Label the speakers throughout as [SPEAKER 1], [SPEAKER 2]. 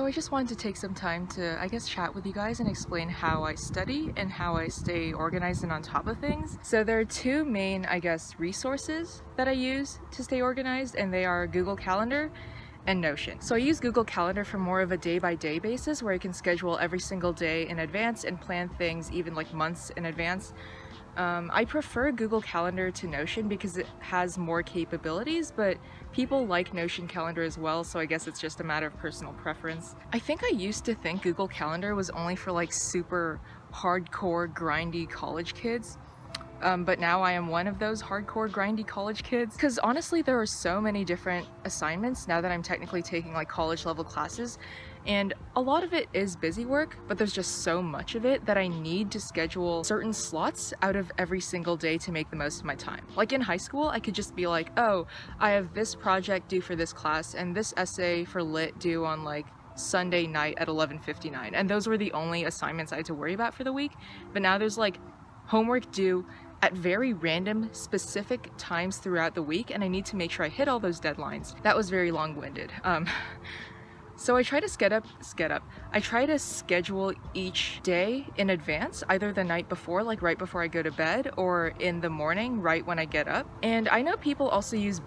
[SPEAKER 1] I just wanted to take some time to, I guess, chat with you guys and explain how I study and how I stay organized and on top of things. So there are two main, I guess, resources that I use to stay organized, and they are Google Calendar and Notion. So I use Google Calendar for more of a day-by-day basis where I can schedule every single day in advance and plan things even like months in advance. I prefer Google Calendar to Notion because it has more capabilities, but people like Notion Calendar as well, so I guess it's just a matter of personal preference. I think I used to think Google Calendar was only for like super hardcore grindy college kids. But now I am one of those hardcore grindy college kids, because honestly there are so many different assignments now that I'm technically taking like college level classes, and a lot of it is busy work, but there's just so much of it that I need to schedule certain slots out of every single day to make the most of my time. Like in high school, I could just be like, oh, I have this project due for this class and this essay for lit due on like Sunday night at 11:59, and those were the only assignments I had to worry about for the week. But now there's like homework due at very random specific times throughout the week, and I need to make sure I hit all those deadlines. That was very long-winded. So I try to schedule each day in advance, either the night before, like right before I go to bed, or in the morning, right when I get up. And I know people also use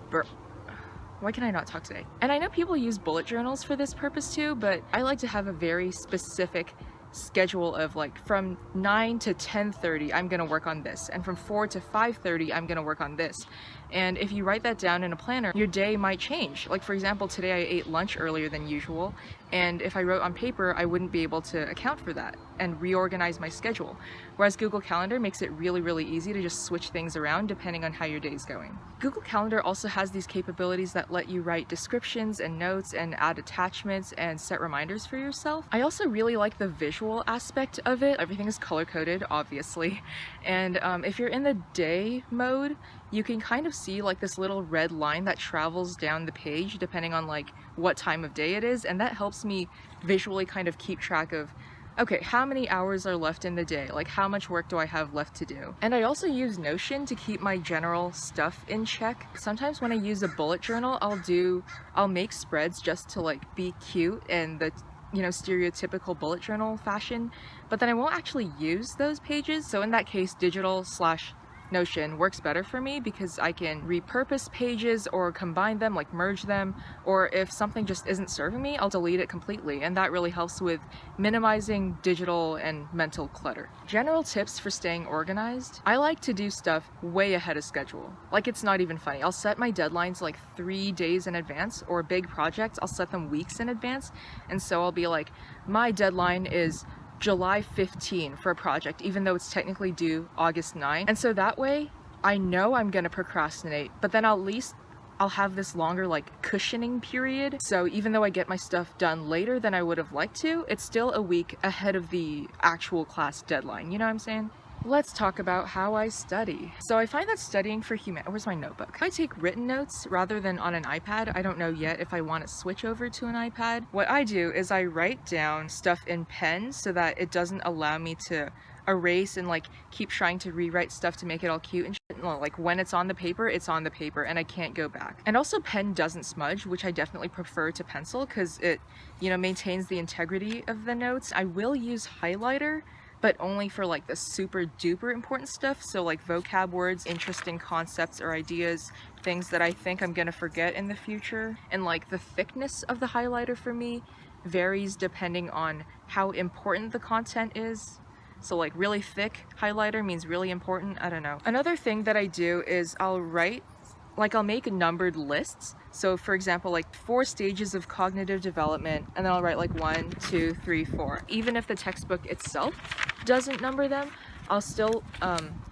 [SPEAKER 1] why can I not talk today? And I know people use bullet journals for this purpose too, but I like to have a very specific schedule of like from 9 to 10:30 I'm gonna work on this, and from 4 to 5:30 I'm gonna work on this. And if you write that down in a planner, your day might change. Like for example, today I ate lunch earlier than usual, and if I wrote on paper I wouldn't be able to account for that and reorganize my schedule. Whereas Google Calendar makes it really easy to just switch things around depending on how your day's going. Google Calendar also has these capabilities that let you write descriptions and notes and add attachments and set reminders for yourself. I also really like the visual aspect of it. Everything is color-coded, obviously. And if you're in the day mode, you can kind of see like this little red line that travels down the page depending on like what time of day it is, and that helps me visually kind of keep track of, okay, how many hours are left in the day? Like how much work do I have left to do? And I also use Notion to keep my general stuff in check. Sometimes when I use a bullet journal, I'll make spreads just to like be cute and the stereotypical bullet journal fashion, but then I won't actually use those pages. So in that case, digital/Notion works better for me because I can repurpose pages or combine them, like merge them, or if something just isn't serving me, I'll delete it completely, and that really helps with minimizing digital and mental clutter. General tips for staying organized: I like to do stuff way ahead of schedule. Like it's not even funny. I'll set my deadlines like 3 days in advance, or big projects, I'll set them weeks in advance, and so I'll be like, my deadline is July 15 for a project, even though it's technically due August 9. And so that way, I know I'm gonna procrastinate, but then at least I'll have this longer like cushioning period. So even though I get my stuff done later than I would have liked to, it's still a week ahead of the actual class deadline, you know what I'm saying? Let's talk about how I study. So I find that studying for where's my notebook? I take written notes rather than on an iPad. I don't know yet if I want to switch over to an iPad. What I do is I write down stuff in pen so that it doesn't allow me to erase and like keep trying to rewrite stuff to make it all cute and shit. No, like when it's on the paper, it's on the paper and I can't go back. And also pen doesn't smudge, which I definitely prefer to pencil because it, maintains the integrity of the notes. I will use highlighter, but only for like the super duper important stuff. So like vocab words, interesting concepts or ideas, things that I think I'm gonna forget in the future. And like the thickness of the highlighter for me varies depending on how important the content is. So like really thick highlighter means really important, I don't know. Another thing that I do is I'll make numbered lists. So for example, like 4 stages of cognitive development, and then I'll write like 1, 2, 3, 4. Even if the textbook itself doesn't number them, I'll still,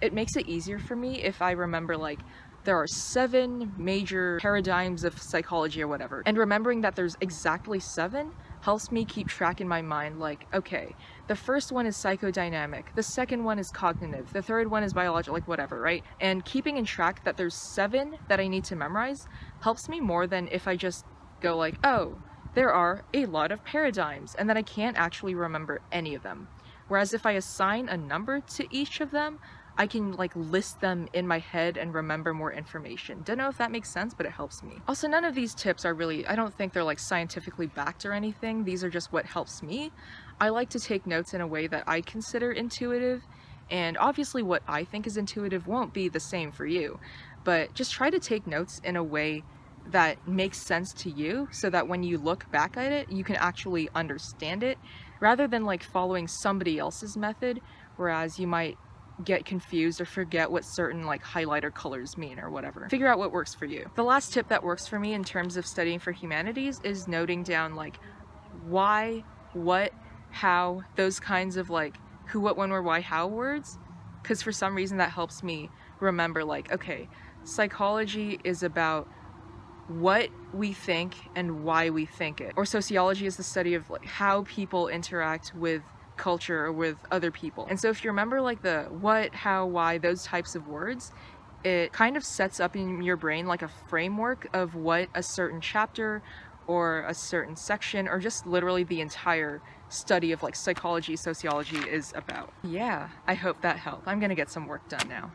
[SPEAKER 1] it makes it easier for me if I remember like there are 7 major paradigms of psychology or whatever. And remembering that there's exactly 7 helps me keep track in my mind, like, okay, the first one is psychodynamic, the second one is cognitive, the third one is biological, like whatever, right? And keeping in track that there's 7 that I need to memorize helps me more than if I just go like, oh, there are a lot of paradigms, and then I can't actually remember any of them. Whereas if I assign a number to each of them, I can like list them in my head and remember more information. Don't know if that makes sense, but it helps me. Also, none of these tips are really, I don't think they're like scientifically backed or anything. These are just what helps me. I like to take notes in a way that I consider intuitive, and obviously what I think is intuitive won't be the same for you, but just try to take notes in a way that makes sense to you so that when you look back at it, you can actually understand it rather than like following somebody else's method, whereas you might get confused or forget what certain like highlighter colors mean or whatever. Figure out what works for you. The last tip that works for me in terms of studying for humanities is noting down like why, what, how, those kinds of like who, what, when, where, why, how words, because for some reason that helps me remember like, okay, psychology is about what we think and why we think it. Or sociology is the study of like how people interact with culture or with other people. And so if you remember like the what, how, why, those types of words, it kind of sets up in your brain like a framework of what a certain chapter or a certain section or just literally the entire study of like psychology, sociology is about. Yeah, I hope that helped. I'm gonna get some work done now.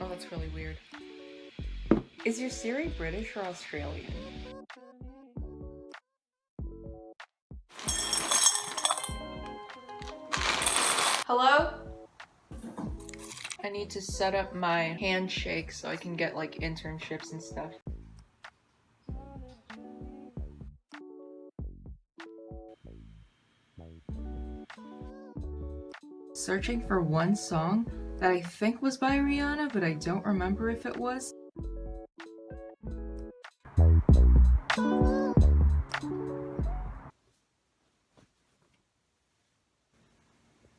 [SPEAKER 1] Oh, that's really weird. Is your Siri British or Australian? Hello? I need to set up my handshake so I can get like internships and stuff. Searching for one song that I think was by Rihanna, but I don't remember if it was.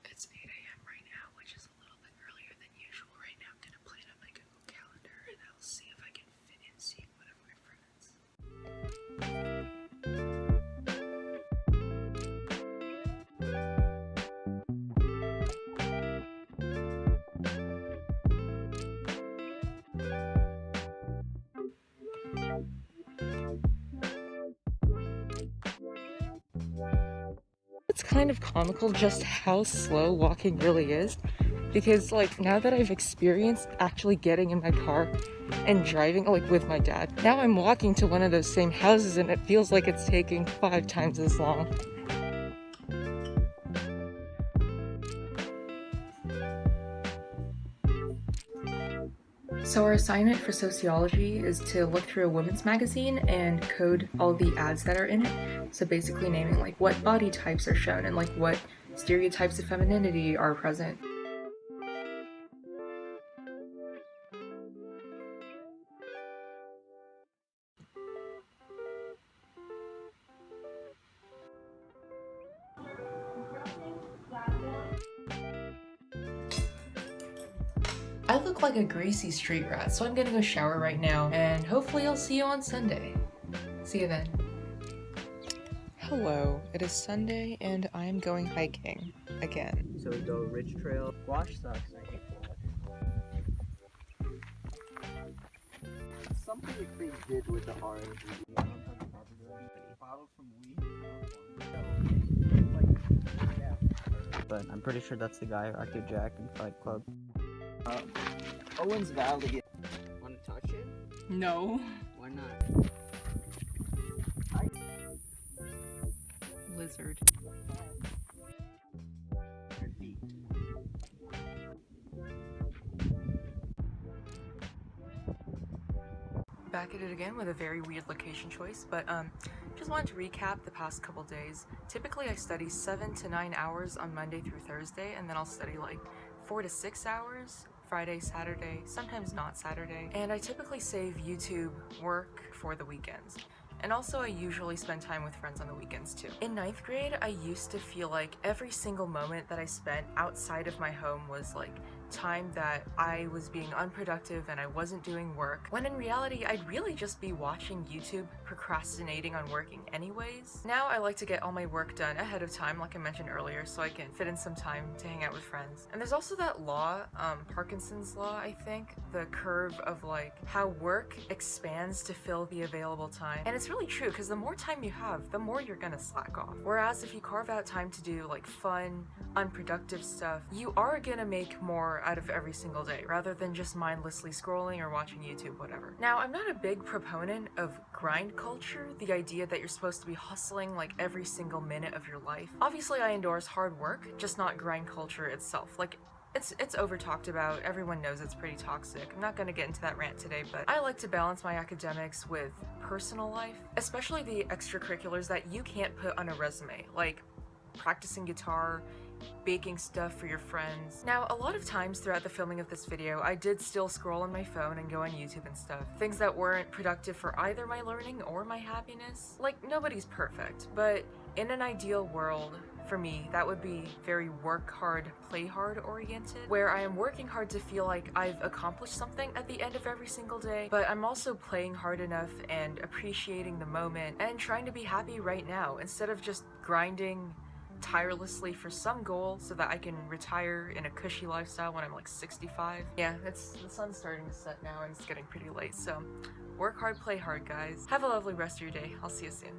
[SPEAKER 1] It's 8 a.m. right now, which is a little bit earlier than usual. Right now I'm gonna plan on my Google Calendar and I'll see if I can fit in seeing one of my friends. It's kind of comical just how slow walking really is. because like now that I've experienced actually getting in my car and driving like with my dad, now I'm walking to one of those same houses and it feels like it's taking 5 times as long. So our assignment for sociology is to look through a women's magazine and code all the ads that are in it. So basically naming like what body types are shown and like what stereotypes of femininity are present. I look like a greasy street rat, so I'm gonna go shower right now, and hopefully I'll see you on Sunday. See you then. Hello, it is Sunday, and I am going hiking again.
[SPEAKER 2] So we go Ridge Trail. Wash sucks. I hate wash. Something the creek did with the orange. Bottle from weed. But I'm pretty sure that's the guy who acted Jack in Fight Club. Owens Valley. Want to touch it?
[SPEAKER 1] No.
[SPEAKER 2] Why not?
[SPEAKER 1] Lizard.
[SPEAKER 2] Your feet.
[SPEAKER 1] Back at it again with a very weird location choice, but just wanted to recap the past couple days. Typically I study 7 to 9 hours on Monday through Thursday, and then I'll study like 4 to 6 hours Friday, Saturday, sometimes not Saturday. And I typically save YouTube work for the weekends. And also I usually spend time with friends on the weekends too. In 9th grade, I used to feel like every single moment that I spent outside of my home was like time that I was being unproductive and I wasn't doing work, when in reality I'd really just be watching YouTube, procrastinating on working anyways. Now I like to get all my work done ahead of time, like I mentioned earlier, so I can fit in some time to hang out with friends. And there's also that law, Parkinson's law, I think, the curve of like how work expands to fill the available time. And it's really true, because the more time you have, the more you're gonna slack off. Whereas if you carve out time to do like fun, unproductive stuff, you are gonna make more out of every single day, rather than just mindlessly scrolling or watching YouTube, whatever. Now, I'm not a big proponent of grind culture, the idea that you're supposed to be hustling like every single minute of your life. Obviously, I endorse hard work, just not grind culture itself. Like, it's over talked about, everyone knows it's pretty toxic. I'm not gonna get into that rant today, but I like to balance my academics with personal life, especially the extracurriculars that you can't put on a resume, like practicing guitar, baking stuff for your friends. Now, a lot of times throughout the filming of this video, I did still scroll on my phone and go on YouTube and stuff. Things that weren't productive for either my learning or my happiness. Like, nobody's perfect, but in an ideal world, for me, that would be very work hard, play hard oriented, where I am working hard to feel like I've accomplished something at the end of every single day, but I'm also playing hard enough and appreciating the moment and trying to be happy right now, instead of just grinding tirelessly for some goal so that I can retire in a cushy lifestyle when I'm like 65. Yeah, the sun's starting to set now and it's getting pretty late, so work hard, play hard, guys. Have a lovely rest of your day. I'll see you soon.